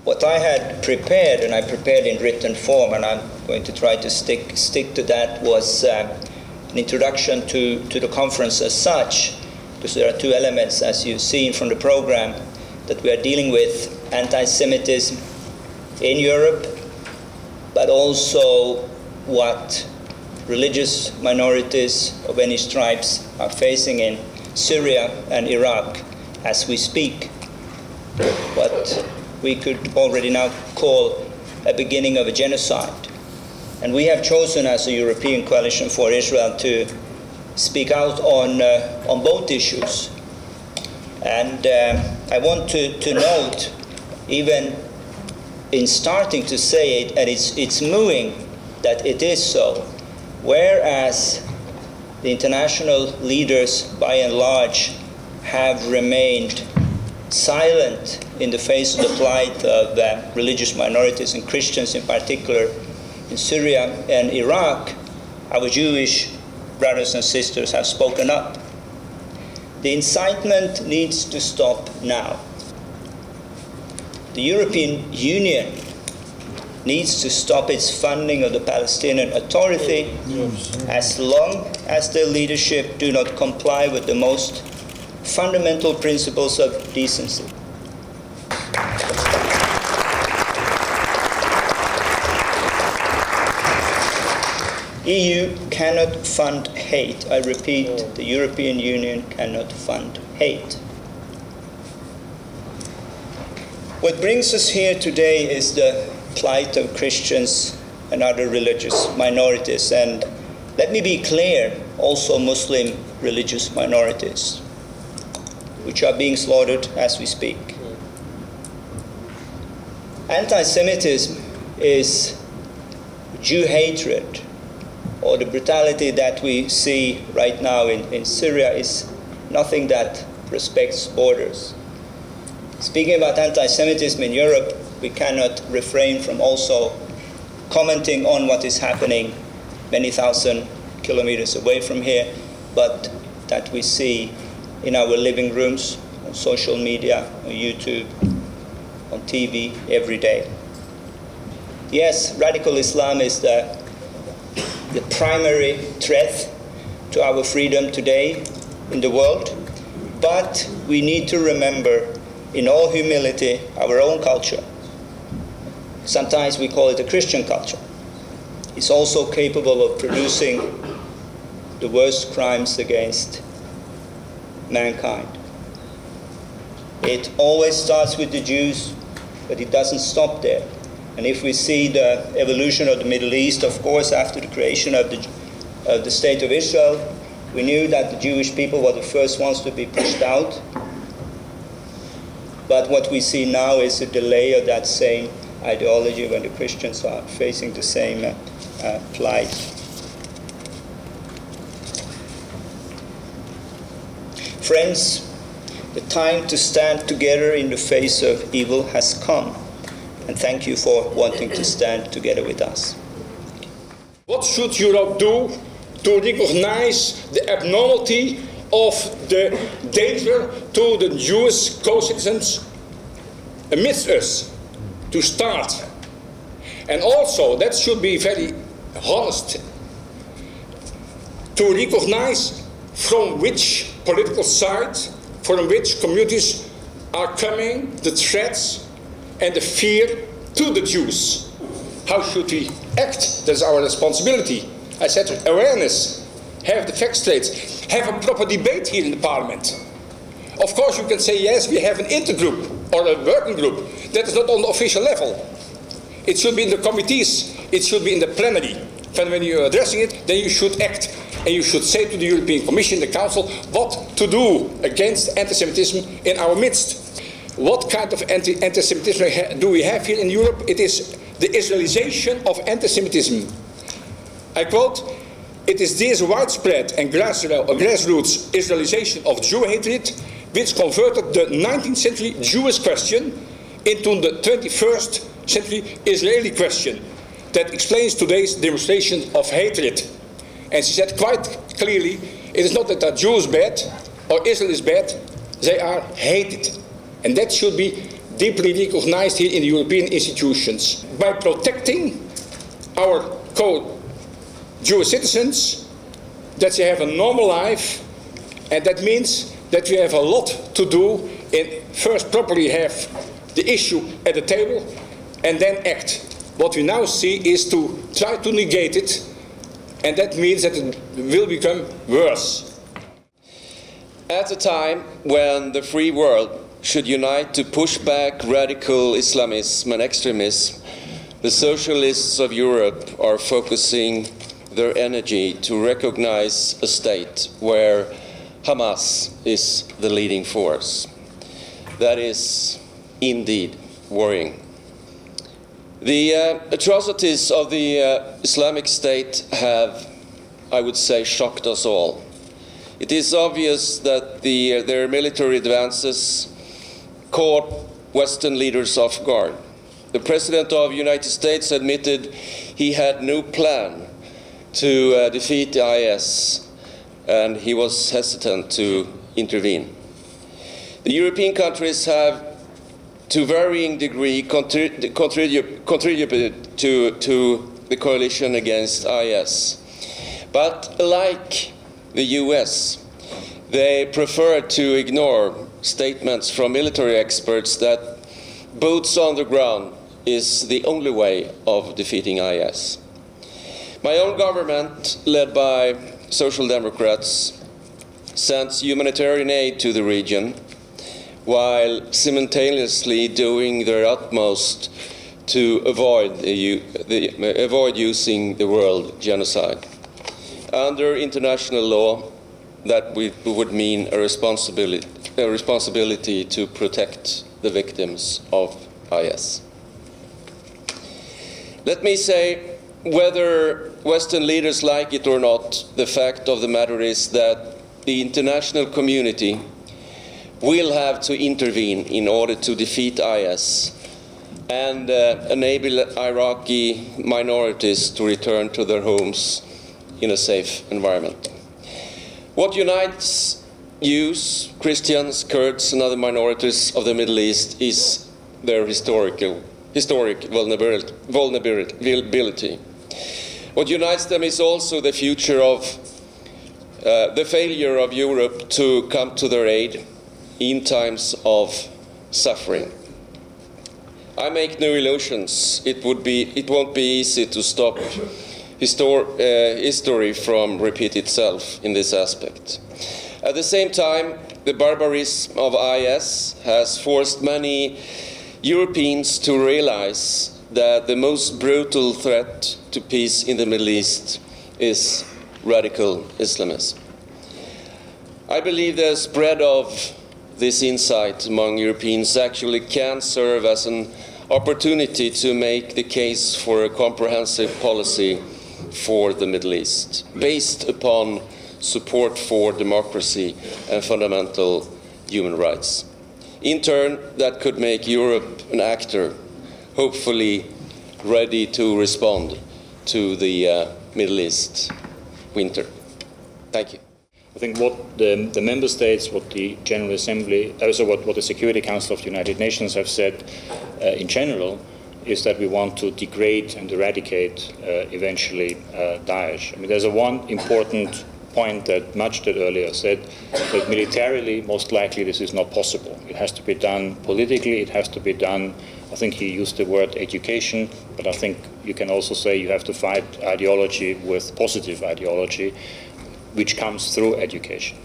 What I had prepared, and I prepared in written form, and I'm going to try to stick to that, was an introduction to the conference as such, because there are two elements, as you've seen from the program, that we are dealing with: anti-Semitism in Europe, but also what religious minorities of any stripes are facing in Syria and Iraq as we speak. What we could already now call a beginning of a genocide. And we have chosen as a European Coalition for Israel to speak out on both issues. And I want to note, even in starting to say it, and it's moving that it is so, whereas the international leaders, by and large, have remained silent in the face of the plight of religious minorities and Christians in particular in Syria and Iraq, our Jewish brothers and sisters have spoken up. The incitement needs to stop now. The European Union needs to stop its funding of the Palestinian Authority as long as their leadership do not comply with the most fundamental principles of decency. EU cannot fund hate. I repeat, the European Union cannot fund hate. What brings us here today is the plight of Christians and other religious minorities, and let me be clear, also Muslim religious minorities, which are being slaughtered as we speak. Anti-Semitism is Jew hatred, or the brutality that we see right now in Syria is nothing that respects borders. Speaking about anti-Semitism in Europe, we cannot refrain from also commenting on what is happening many thousand kilometers away from here, but that we see in our living rooms, on social media, on YouTube, on TV every day. Yes, radical Islam is the primary threat to our freedom today in the world, but we need to remember in all humility our own culture. Sometimes we call it a Christian culture. It's also capable of producing the worst crimes against mankind. It always starts with the Jews, but it doesn't stop there. And if we see the evolution of the Middle East, of course, after the creation of the State of Israel, we knew that the Jewish people were the first ones to be pushed out. But what we see now is a delay of that same ideology when the Christians are facing the same plight. Friends, the time to stand together in the face of evil has come. And thank you for wanting to stand together with us. What should Europe do to recognize the abnormality of the danger to the Jewish co-citizens amidst us to start? And also, that should be very honest, to recognize from which political side, from which communities are coming the threats and the fear to the Jews. How should we act? That's our responsibility. I said awareness, have the facts straight, have a proper debate here in the Parliament. Of course you can say, yes, we have an intergroup or a working group. That is not on the official level. It should be in the committees, it should be in the plenary. And when you're addressing it, then you should act. And you should say to the European Commission, the Council, what to do against anti-Semitism in our midst. What kind of anti-Semitism do we have here in Europe? It is the Israelization of anti-Semitism. I quote, "It is this widespread and grassroots Israelization of Jew hatred which converted the 19th century Jewish question into the 21st century Israeli question that explains today's demonstration of hatred." And she said quite clearly, it is not that the Jews bad or Israel is bad, they are hated. And that should be deeply recognized here in the European institutions. By protecting our co-Jewish citizens, that they have a normal life, and that means that we have a lot to do in first properly have the issue at the table and then act. What we now see is to try to negate it, and that means that it will become worse. At a time when the free world should unite to push back radical Islamism and extremism, the socialists of Europe are focusing their energy to recognize a state where Hamas is the leading force. That is indeed worrying. The atrocities of the Islamic State have, I would say, shocked us all. It is obvious that their military advances caught Western leaders off guard. The President of the United States admitted he had no plan to defeat IS, and he was hesitant to intervene. The European countries have, to varying degree, contributed to the coalition against IS. But like the US, they prefer to ignore statements from military experts that boots on the ground is the only way of defeating IS. My own government, led by Social Democrats, sends humanitarian aid to the region, while simultaneously doing their utmost to avoid using the word genocide. Under international law, that would mean a responsibility to protect the victims of IS. Let me say, whether Western leaders like it or not, the fact of the matter is that the international community will have to intervene in order to defeat IS and enable Iraqi minorities to return to their homes in a safe environment. What unites Jews, Christians, Kurds and other minorities of the Middle East is their historic vulnerability. What unites them is also the future of the failure of Europe to come to their aid in times of suffering. I make no illusions. It won't be easy to stop history from repeating itself in this aspect. At the same time, the barbarism of IS has forced many Europeans to realize that the most brutal threat to peace in the Middle East is radical Islamism. I believe the spread of this insight among Europeans actually can serve as an opportunity to make the case for a comprehensive policy for the Middle East, based upon support for democracy and fundamental human rights. In turn, that could make Europe an actor, hopefully ready to respond to the Middle East winter. Thank you. I think what the member states, what the General Assembly, also what the Security Council of the United Nations have said in general, is that we want to degrade and eradicate eventually Daesh. I mean, there's one important point that Majid earlier said, that militarily, most likely this is not possible. It has to be done politically, it has to be done, I think he used the word education, but I think you can also say you have to fight ideology with positive ideology, which comes through education.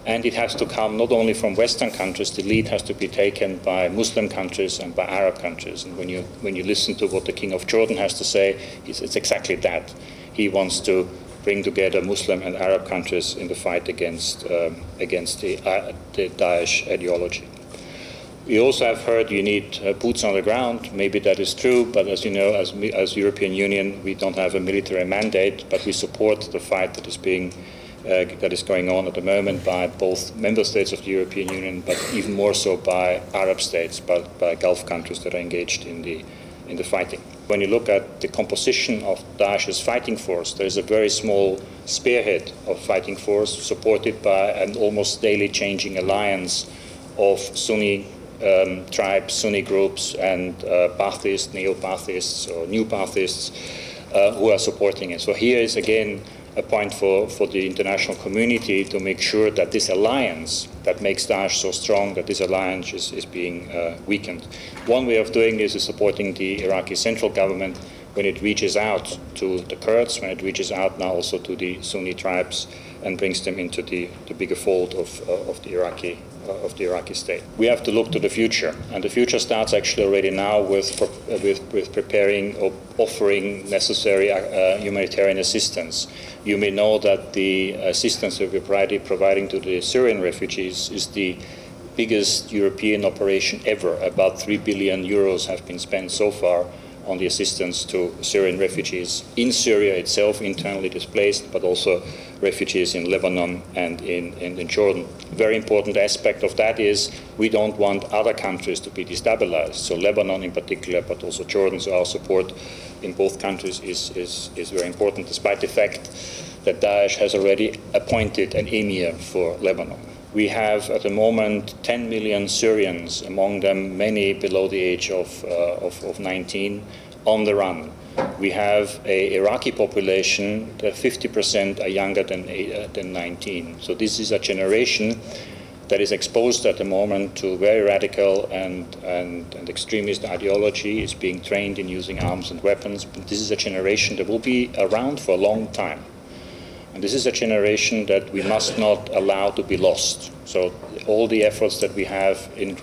And it has to come not only from Western countries, the lead has to be taken by Muslim countries and by Arab countries. And when you listen to what the King of Jordan has to say, it's exactly that. He wants to bring together Muslim and Arab countries in the fight against the Daesh ideology. We also have heard you need boots on the ground. Maybe that is true, but as you know, as European Union, we don't have a military mandate, but we support the fight that is going on at the moment by both member states of the European Union, but even more so by Arab states, by Gulf countries that are engaged in the fighting. When you look at the composition of Daesh's fighting force, there is a very small spearhead of fighting force supported by an almost daily changing alliance of Sunni tribes, Sunni groups, and Baathists, neo-Baathists, or new Baathists who are supporting it. So here is again a point for the international community to make sure that this alliance that makes Daesh so strong, that this alliance is being weakened. One way of doing this is supporting the Iraqi central government when it reaches out to the Kurds, when it reaches out now also to the Sunni tribes and brings them into the bigger fold of the Iraqi state. We have to look to the future, and the future starts actually already now with preparing or offering necessary humanitarian assistance. You may know that the assistance that we're providing to the Syrian refugees is the biggest European operation ever. About 3 billion euros have been spent so far on the assistance to Syrian refugees in Syria itself, internally displaced, but also refugees in Lebanon and in Jordan. A very important aspect of that is we don't want other countries to be destabilized. So Lebanon in particular, but also Jordan, so our support in both countries is very important, despite the fact that Daesh has already appointed an emir for Lebanon. We have at the moment 10 million Syrians, among them many below the age of 19, on the run. We have an Iraqi population that 50% are younger than 19. So this is a generation that is exposed at the moment to very radical and extremist ideology, is being trained in using arms and weapons. But this is a generation that will be around for a long time. And this is a generation that we must not allow to be lost. So all the efforts that we have in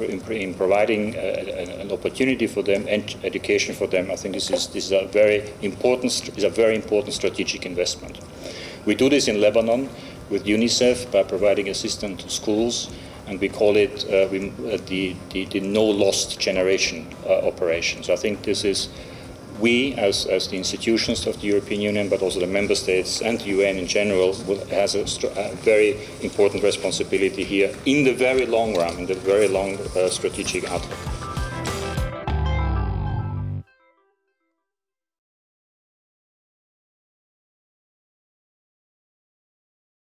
providing an opportunity for them and education for them, I think this is a very important strategic investment. We do this in Lebanon with UNICEF by providing assistance to schools, and we call it the No Lost Generation operation. So I think this is, we, as the institutions of the European Union, but also the member states and the UN in general, has a very important responsibility here in the very long run, in the very long strategic outlook.